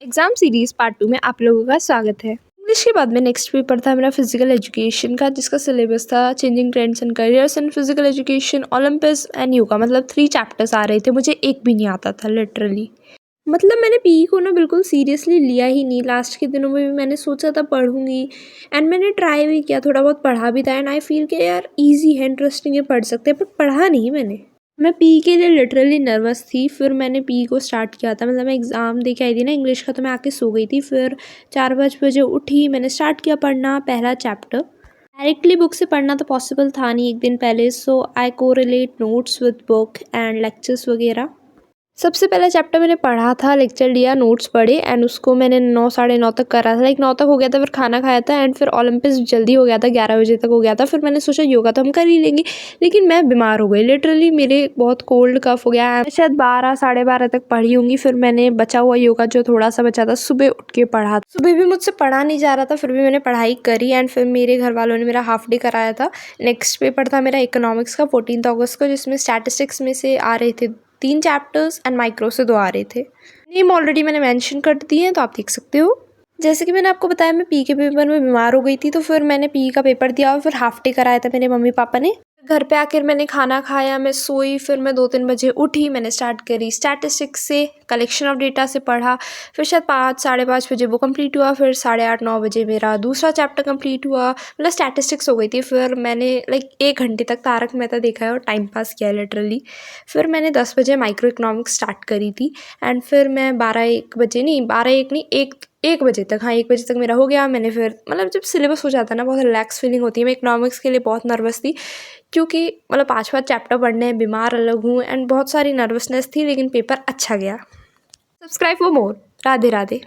Exam series part 2 में आप लोगों का स्वागत है। इंग्लिश के बाद में नेक्स्ट पेपर था मेरा फिजिकल एजुकेशन का, जिसका सिलेबस था changing trends and careers in physical education, Olympics and yoga. मतलब 3 चैप्टर्स आ रहे थे, मुझे एक भी नहीं आता था लिटरली। मतलब मैंने पीई को ना बिल्कुल सीरियसली लिया ही नहीं। लास्ट के दिनों में भी मैंने सोचा था पढ़ूंगी एंड मैंने ट्राई भी किया, थोड़ा बहुत पढ़ा भी था एंड आई फील कि यार इजी है, इंटरेस्टिंग है, पढ़ सकते हैं, बट पढ़ा नहीं मैंने। मैं पी के लिए लिटरली नर्वस थी। फिर मैंने पी को स्टार्ट किया था, मतलब मैं एग्ज़ाम दे के आई थी ना इंग्लिश का, तो मैं आके सो गई थी। फिर 4-5 बजे उठी, मैंने स्टार्ट किया पढ़ना पहला चैप्टर। डायरेक्टली बुक से पढ़ना तो पॉसिबल था नहीं एक दिन पहले, सो आई को relate notes with book and lectures वगैरह। सबसे पहला चैप्टर मैंने पढ़ा था, लेक्चर लिया, नोट्स पढ़े एंड उसको मैंने 9 साढ़े 9 तक करा था। लाइक 9 तक हो गया था, फिर खाना खाया था एंड फिर ओलंपिक्स जल्दी हो गया था, 11 बजे तक हो गया था। फिर मैंने सोचा योगा तो हम कर ही लेंगे, लेकिन मैं बीमार हो गई लिटरली। मेरे बहुत कोल्ड कफ हो गया। मैं शायद 12 साढ़े 12 तक पढ़ी होंगी। फिर मैंने बचा हुआ योगा जो थोड़ा सा बचा था सुबह उठ के पढ़ा। सुबह भी मुझसे पढ़ा नहीं जा रहा था, फिर भी मैंने पढ़ाई करी एंड फिर मेरे घर वालों ने मेरा हाफ डे कराया था। नेक्स्ट पेपर था मेरा इकोनॉमिक्स का 14 अगस्त को, जिसमें स्टैटिस्टिक्स में से आ रहे थे 3 चैप्टर्स एंड माइक्रो से 2 आ रहे थे। नेम ऑलरेडी मैंने मेंशन कर दिए हैं, तो आप देख सकते हो। जैसे कि मैंने आपको बताया, मैं पी के पेपर में बीमार हो गई थी, तो फिर मैंने पी का पेपर दिया और फिर हाफ डे कराया था मेरे मम्मी पापा ने। घर पे आकर मैंने खाना खाया, मैं सोई, फिर मैं 2-3 बजे उठी, मैंने स्टार्ट करी स्टैटिस्टिक्स से, कलेक्शन ऑफ डेटा से पढ़ा। फिर शायद 5 साढ़े 5 बजे वो कंप्लीट हुआ। फिर 8:30-9 बजे मेरा दूसरा चैप्टर कंप्लीट हुआ। मतलब स्टैटिस्टिक्स हो गई थी। फिर मैंने लाइक 1 घंटे तक तारक मेहता देखा है और टाइम पास किया है लिटरली। फिर मैंने 10 बजे माइक्रो इकोनॉमिक्स स्टार्ट करी थी एंड फिर मैं 12-1 बजे नहीं, 12-1 नहीं, 1 बजे तक, हाँ 1 बजे तक मेरा हो गया। मैंने फिर मतलब जब सिलेबस हो जाता है ना, बहुत रिलैक्स फीलिंग होती है। मैं इकोनॉमिक्स के लिए बहुत नर्वस थी, क्योंकि मतलब 5 चैप्टर पढ़ने हैं, बीमार अलग हूँ एंड बहुत सारी नर्वसनेस थी, लेकिन पेपर अच्छा गया। Subscribe for more. Radhe Radhe.